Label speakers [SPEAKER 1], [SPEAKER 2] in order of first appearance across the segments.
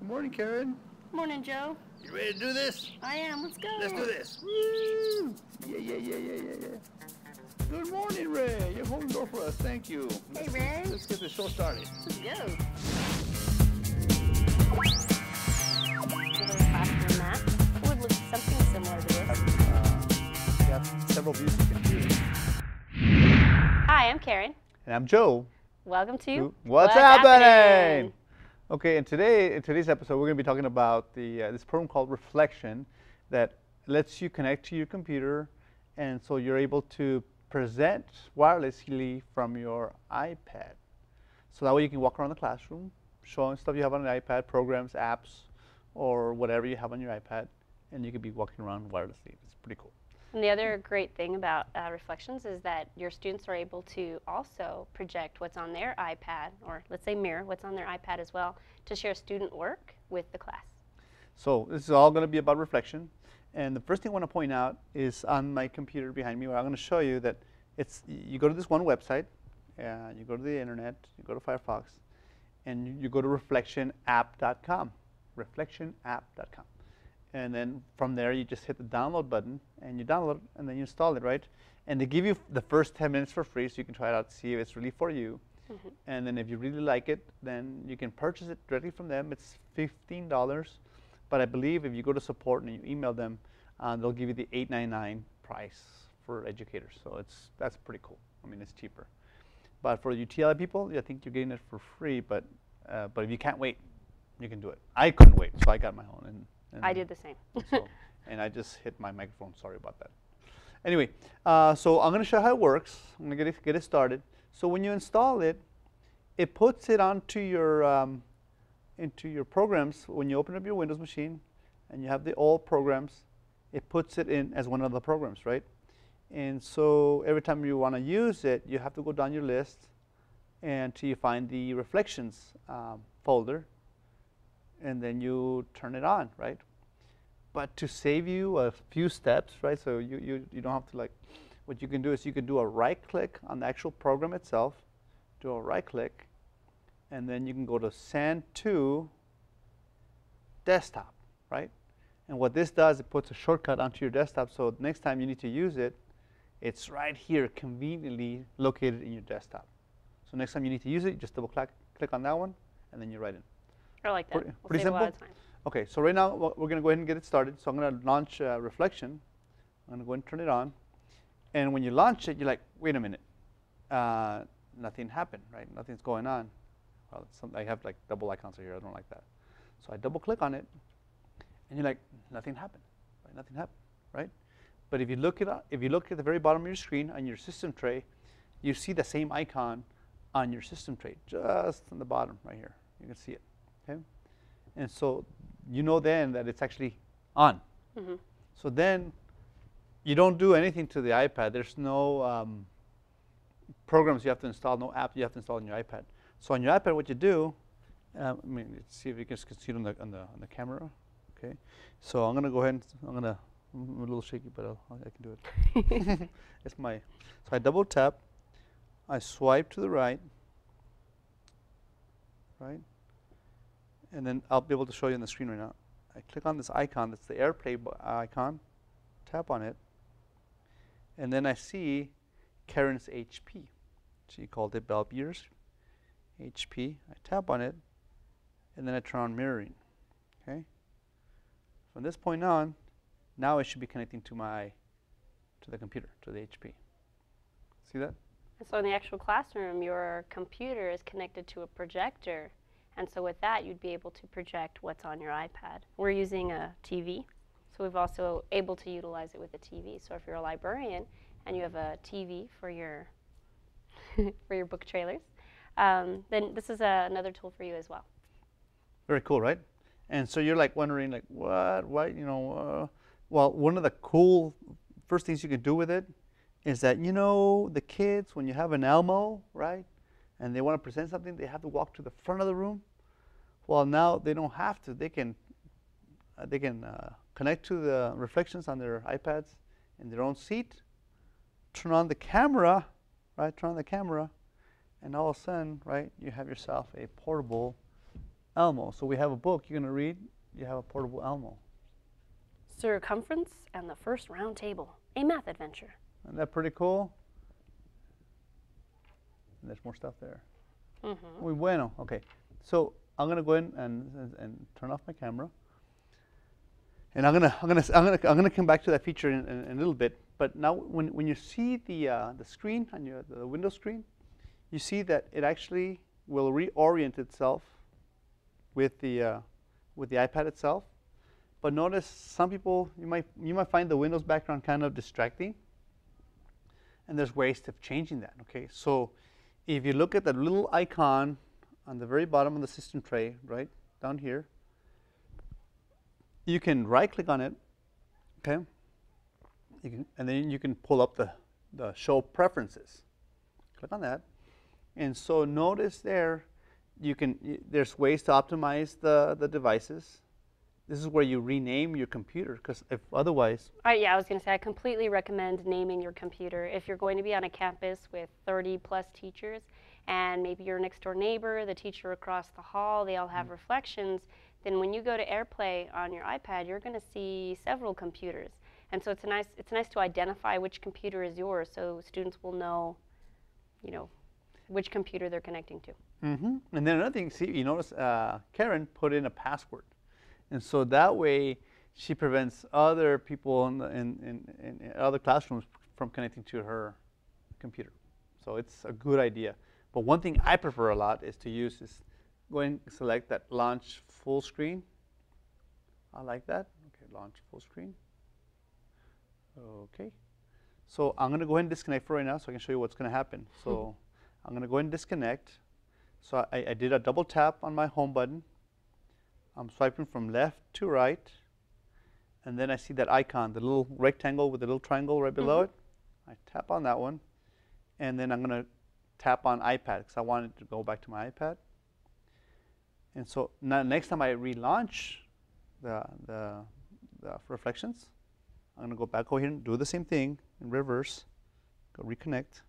[SPEAKER 1] Good morning, Karen.
[SPEAKER 2] Morning, Joe.
[SPEAKER 1] You ready to do this?
[SPEAKER 2] I am. Let's go.
[SPEAKER 1] Let's do this. Woo! Yeah. Good morning, Ray. You're holding the door for us. Thank you.
[SPEAKER 2] Hey, Ray.
[SPEAKER 1] Let's get the show started.
[SPEAKER 2] Let's go. Another classroom mat. It would look something similar to this.
[SPEAKER 1] You have several views you can do.
[SPEAKER 2] Hi, I'm Karen.
[SPEAKER 1] And I'm Joe.
[SPEAKER 2] Welcome to
[SPEAKER 1] What's Happening? Okay, in today's episode, we're going to be talking about this program called Reflection that lets you connect to your computer, and so you're able to present wirelessly from your iPad. So that way you can walk around the classroom, showing stuff you have on an iPad, programs, apps, or whatever you have on your iPad, and you can be walking around wirelessly. It's pretty cool.
[SPEAKER 2] And the other great thing about Reflections is that your students are able to also project what's on their iPad, or let's say mirror what's on their iPad as well, to share student work with the class.
[SPEAKER 1] So this is all going to be about reflection. And the first thing I want to point out is on my computer behind me, where I'm going to show you that you go to this one website, you go to the internet, you go to Firefox, and you go to reflectionapp.com, reflectionapp.com. And then from there, you just hit the download button, and you download it, and then you install it, right? And they give you the first 10 minutes for free, so you can try it out, see if it's really for you. Mm-hmm. And then if you really like it, then you can purchase it directly from them. It's $15. But I believe if you go to support and you email them, they'll give you the $8.99 price for educators. So that's pretty cool. I mean, it's cheaper. But for UTLI people, I think you're getting it for free. But if you can't wait, you can do it. I couldn't wait, so I got my own. And
[SPEAKER 2] I did the same.
[SPEAKER 1] And I just hit my microphone. Sorry about that. Anyway, so I'm going to show you how it works. I'm going to get it started. So when you install it, it puts it onto into your programs. When you open up your Windows machine and you have the old programs, it puts it in as one of the programs, right? And so every time you want to use it, you have to go down your list until you find the Reflections folder, and then you turn it on, right? But to save you a few steps, right? So you don't have to what you can do is you can do a right click on the actual program itself, do a right click, and then you can go to Send to Desktop, right? And what this does, it puts a shortcut onto your desktop, so next time you need to use it, it's right here, conveniently located in your desktop. So next time you need to use it, you just double click on that one, and then you're right in.
[SPEAKER 2] I like that.
[SPEAKER 1] Pretty simple.
[SPEAKER 2] A lot of time.
[SPEAKER 1] Okay, so right now we're going to go ahead and get it started. So I'm going to launch Reflection. I'm going to go ahead and turn it on. And when you launch it, you're like, wait a minute. Nothing happened, right? Nothing's going on. Well, I have like double icons here. I don't like that. So I double click on it, and you're like, nothing happened. Right? Nothing happened, right? But if you look at the very bottom of your screen on your system tray, you see the same icon on your system tray, just on the bottom right here. You can see it. Okay, and so you know then that it's actually on. Mm-hmm. So then you don't do anything to the iPad. There's no programs you have to install, no app you have to install on your iPad. So on your iPad, what you do, let's see if you can see it on the camera. Okay, so I'm gonna go ahead and I'm a little shaky, but I can do it. So I double tap, I swipe to the right, and then I'll be able to show you on the screen right now. I click on this icon, that's the AirPlay icon, tap on it, and then I see Karen's HP. She called it Bell Beers HP. I tap on it, and then I turn on mirroring. Okay. From this point on, now it should be connecting to the computer, to the HP. See that?
[SPEAKER 2] So in the actual classroom, your computer is connected to a projector. And so with that, you'd be able to project what's on your iPad. We're using a TV, so we've also able to utilize it with a TV. So if you're a librarian and you have a TV for your for your book trailers, then this is another tool for you as well.
[SPEAKER 1] Very cool, right? And so you're like wondering, like, what, well, one of the cool first things you can do with it is that, the kids, when you have an Elmo, right, and they want to present something, they have to walk to the front of the room. Well, now they don't have to. They can connect to the Reflections on their iPads in their own seat, turn on the camera, right? Turn on the camera, and all of a sudden, right, you have yourself a portable Elmo. So we have a book you're going to read. You have a portable Elmo.
[SPEAKER 2] Circumference and the First Round Table, a math adventure.
[SPEAKER 1] Isn't that pretty cool? And there's more stuff there. Muy bueno. Okay. So I'm going to go in and turn off my camera. And I'm gonna come back to that feature in a little bit. But now, when you see the screen on the window screen, you see that it actually will reorient itself with the iPad itself. But notice some people you might find the Windows background kind of distracting. And there's ways of changing that. Okay, so if you look at the little icon on the very bottom of the system tray, right down here, you can right-click on it, okay? And then you can pull up the Show Preferences. Click on that, and so notice there, there's ways to optimize the devices. This is where you rename your computer, because if otherwise.
[SPEAKER 2] Yeah, I was going to say I completely recommend naming your computer. If you're going to be on a campus with 30+ teachers, and maybe your next door neighbor, the teacher across the hall, they all have reflections. Then when you go to AirPlay on your iPad, you're going to see several computers. And so it's nice to identify which computer is yours, so students will know, which computer they're connecting to.
[SPEAKER 1] And then another thing, see, you notice Karen put in a password. And so that way she prevents other people in other classrooms from connecting to her computer. So it's a good idea. But one thing I prefer a lot is go and select that launch full screen. I like that. Okay, launch full screen. Okay. So I'm going to go ahead and disconnect for right now so I can show you what's going to happen. So I'm going to go ahead and disconnect. So I did a double tap on my home button. I'm swiping from left to right. And then I see that icon, the little rectangle with the little triangle right below it. I tap on that one. And then I'm going to tap on iPad because I want it to go back to my iPad. And so now next time I relaunch the reflections, I'm going to go back over here and do the same thing in reverse. Go reconnect.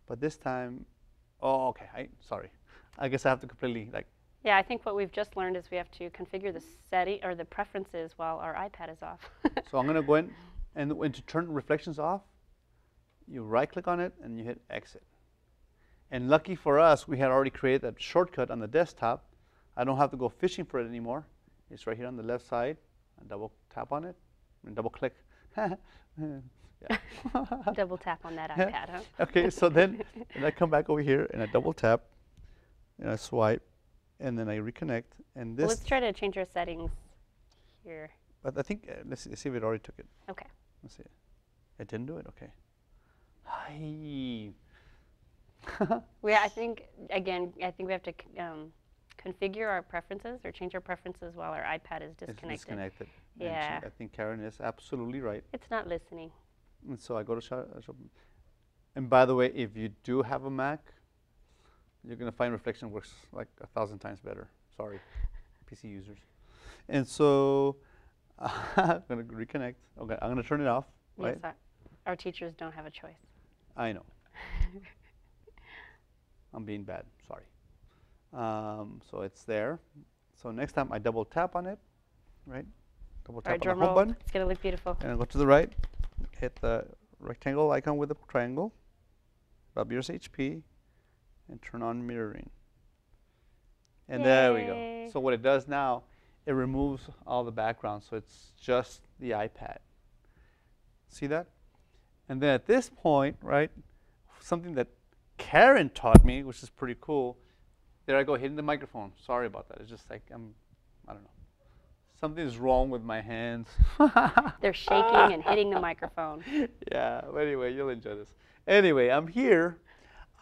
[SPEAKER 1] But this time, oh, okay, sorry. I guess I have to completely
[SPEAKER 2] Yeah, I think what we've just learned is we have to configure the setting or the preferences while our iPad is off.
[SPEAKER 1] So I'm going to go in, and when to turn reflections off, you right-click on it and you hit exit. And lucky for us, we had already created that shortcut on the desktop. I don't have to go fishing for it anymore. It's right here on the left side. I double tap on it and double click.
[SPEAKER 2] Double tap on that iPad, huh?
[SPEAKER 1] Okay, so then I come back over here and I double tap and I swipe and then I reconnect. And this.
[SPEAKER 2] Well, let's try to change our settings here.
[SPEAKER 1] But I think let's see if it already took it.
[SPEAKER 2] Okay.
[SPEAKER 1] Let's see. It didn't do it. Okay. Hi.
[SPEAKER 2] I think we have to configure our preferences or change our preferences while our iPad is disconnected.
[SPEAKER 1] It's disconnected.
[SPEAKER 2] Yeah.
[SPEAKER 1] I think Karen is absolutely right.
[SPEAKER 2] It's not listening.
[SPEAKER 1] And so I go to shop. And by the way, if you do have a Mac, you're going to find reflection works like 1,000 times better. Sorry, PC users. And so I'm going to reconnect. Okay, I'm going to turn it off. Right?
[SPEAKER 2] Yes, our teachers don't have a choice.
[SPEAKER 1] I know. I'm being bad. Sorry. So it's there. So next time I double tap on it, right? Double tap on the home button.
[SPEAKER 2] It's going to look beautiful.
[SPEAKER 1] And I go to the right, hit the rectangle icon with the triangle, rub yours HP, and turn on mirroring. And
[SPEAKER 2] Yay.
[SPEAKER 1] there we go. So what it does now, it removes all the background, so it's just the iPad. See that? And then at this point, right, something that Karen taught me, which is pretty cool. There I go, hitting the microphone. Sorry about that. It's just like I don't know. Something's wrong with my hands.
[SPEAKER 2] They're shaking and hitting the microphone.
[SPEAKER 1] Yeah, but anyway, you'll enjoy this. Anyway, I'm here.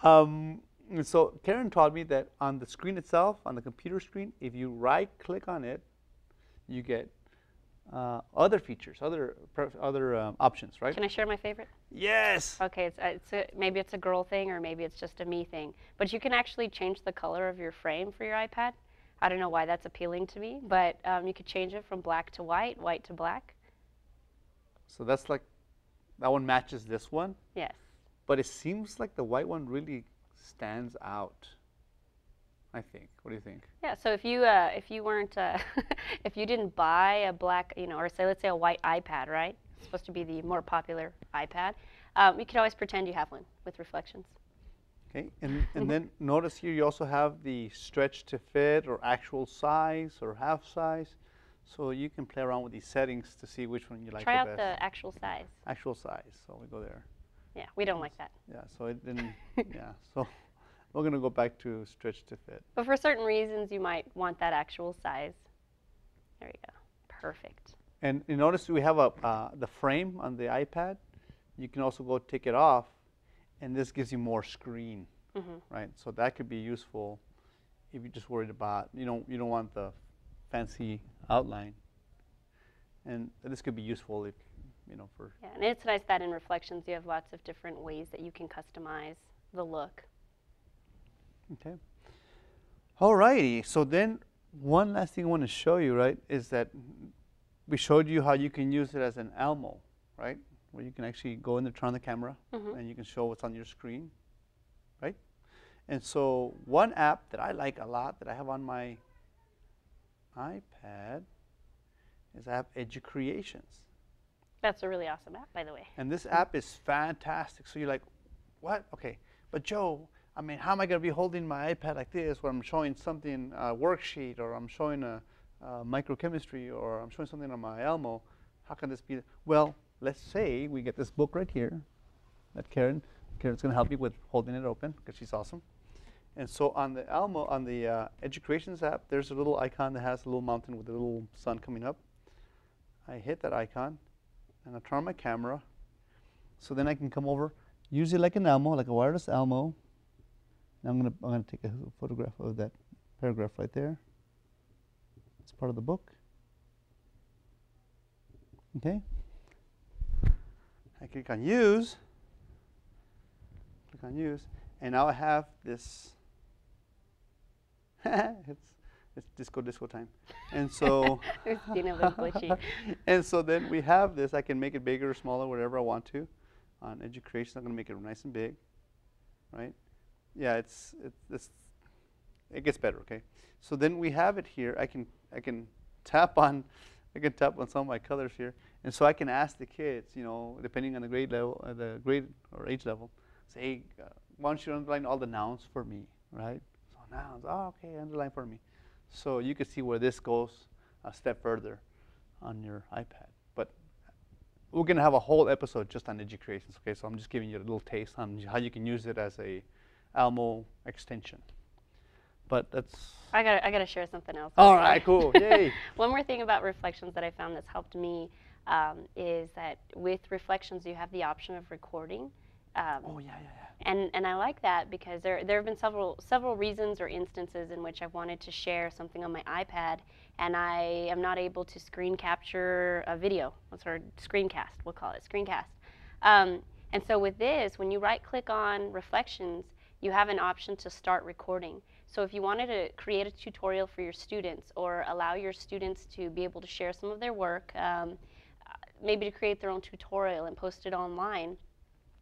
[SPEAKER 1] So Karen taught me that on the screen itself, on the computer screen, if you right-click on it, you get other features, other options, right?
[SPEAKER 2] Can I share my favorite?
[SPEAKER 1] Yes.
[SPEAKER 2] Okay, maybe it's a girl thing or maybe it's just a me thing. But you can actually change the color of your frame for your iPad. I don't know why that's appealing to me, but you could change it from black to white, white to black.
[SPEAKER 1] So that's like, that one matches this one.
[SPEAKER 2] Yes.
[SPEAKER 1] But it seems like the white one really stands out. I think. What do you think?
[SPEAKER 2] Yeah. So if you weren't if you didn't buy a black, or say let's say a white iPad, right? It's supposed to be the more popular iPad. You could always pretend you have one with reflections.
[SPEAKER 1] Okay, and then notice here you also have the stretch to fit or actual size or half size. So you can play around with these settings to see which one you like
[SPEAKER 2] Try
[SPEAKER 1] the
[SPEAKER 2] out
[SPEAKER 1] best.
[SPEAKER 2] the actual size.
[SPEAKER 1] Actual size, so we go there.
[SPEAKER 2] Yeah, we don't like that.
[SPEAKER 1] Yeah, so it didn't, yeah, so we're gonna go back to stretch to fit.
[SPEAKER 2] But for certain reasons, you might want that actual size. There you go. Perfect.
[SPEAKER 1] And you notice we have the frame on the iPad. You can also go take it off, and this gives you more screen, right? So that could be useful if you're just worried about, you don't want the fancy outline. And this could be useful if, for...
[SPEAKER 2] Yeah, and it's nice that in Reflections you have lots of different ways that you can customize the look.
[SPEAKER 1] Okay. All righty. So then one last thing I want to show you, right, is that we showed you how you can use it as an Elmo, right? Where you can actually go in there, turn on the camera, and you can show what's on your screen, right? And so one app that I like a lot that I have on my iPad is I have Educreations.
[SPEAKER 2] That's a really awesome app, by the way.
[SPEAKER 1] And this app is fantastic. So you're like, what? Okay, but Joe, I mean, how am I going to be holding my iPad like this where I'm showing something, a worksheet, or I'm showing a microchemistry, or I'm showing something on my Elmo? How can this be? Well, let's say we get this book right here that Karen's going to help me with holding it open because she's awesome. And so on the Elmo, on the Educreations app, there's a little icon that has a little mountain with a little sun coming up. I hit that icon, and I turn on my camera. So then I can come over, use it like an Elmo, like a wireless Elmo. Now I'm gonna take a photograph of that paragraph right there. It's part of the book. Okay. I click on use. Click on use, and now I have this. It's disco time, and so.
[SPEAKER 2] It's been a little glitchy.
[SPEAKER 1] And so then we have this. I can make it bigger or smaller, whatever I want to. On Educreations, I'm going to make it nice and big, right? Yeah, it gets better. Okay, so then we have it here. I can tap on some of my colors here, and so I can ask the kids, depending on the grade level, the grade or age level, say, hey, why don't you underline all the nouns for me, right? So nouns, okay, underline for me. So you can see where this goes a step further on your iPad. But we're going to have a whole episode just on Educreations, okay? So I'm just giving you a little taste on how you can use it as a Elmo extension. But that's...
[SPEAKER 2] I gotta share something else.
[SPEAKER 1] All right, cool, yay.
[SPEAKER 2] One more thing about Reflections that I found that's helped me is that with Reflections you have the option of recording.
[SPEAKER 1] Oh, yeah.
[SPEAKER 2] And I like that because there have been several reasons or instances in which I've wanted to share something on my iPad and I am not able to screen capture a video, or screencast, we'll call it screencast. And so with this, when you right-click on Reflections, you have an option to start recording. So if you wanted to create a tutorial for your students or allow your students to be able to share some of their work, maybe to create their own tutorial and post it online,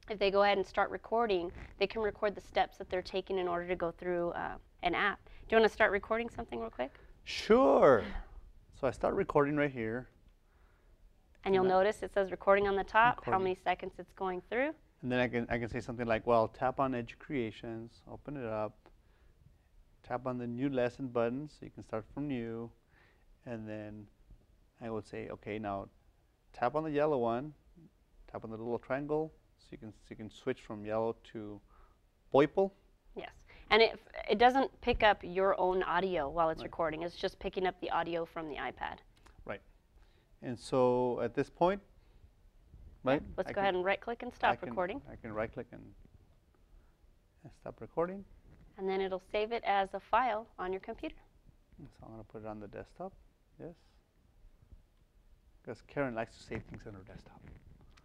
[SPEAKER 2] if they go ahead and start recording, they can record the steps that they're taking in order to go through an app. Do you want to start recording something real quick?
[SPEAKER 1] Sure. So I start recording right here.
[SPEAKER 2] And you'll notice it says recording on the top, how many seconds it's going through.
[SPEAKER 1] And then I can say something like, well, tap on Educreations, open it up, tap on the new lesson button so you can start from new. And then I would say, okay, now tap on the yellow one, tap on the little triangle, so you can switch from yellow to purple.
[SPEAKER 2] Yes, and it doesn't pick up your own audio while it's recording. It's just picking up the audio from the iPad.
[SPEAKER 1] Right. And so at this point, right?
[SPEAKER 2] Let's go ahead and right-click and stop recording.
[SPEAKER 1] I can right-click and stop recording.
[SPEAKER 2] And then it'll save it as a file on your computer.
[SPEAKER 1] So I'm going to put it on the desktop. Yes. Because Karen likes to save things on her desktop.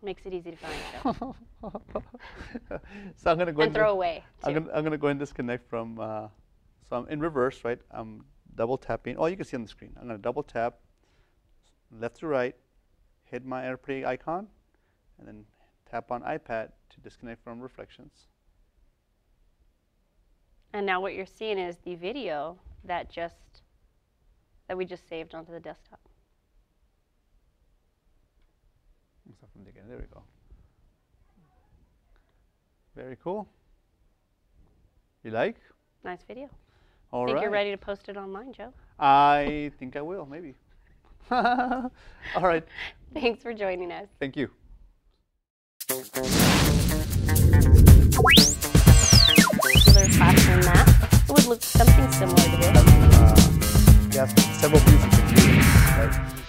[SPEAKER 2] Makes it easy to find.
[SPEAKER 1] So I'm going to go
[SPEAKER 2] and throw away.
[SPEAKER 1] I'm going to go and disconnect from. So I'm in reverse, right? I'm double tapping. Oh, you can see on the screen. I'm going to double tap, left to right, hit my AirPlay icon, and then tap on iPad to disconnect from Reflections.
[SPEAKER 2] And now what you're seeing is the video that we just saved onto the desktop.
[SPEAKER 1] There we go. Very cool. You like?
[SPEAKER 2] Nice video.
[SPEAKER 1] All
[SPEAKER 2] I think
[SPEAKER 1] right.
[SPEAKER 2] you're ready to post it online, Joe.
[SPEAKER 1] I think I will, maybe. All right.
[SPEAKER 2] Thanks for joining us.
[SPEAKER 1] Thank you.
[SPEAKER 2] Classroom map. It would look something similar to this.
[SPEAKER 1] Yes, several pieces of computing, right?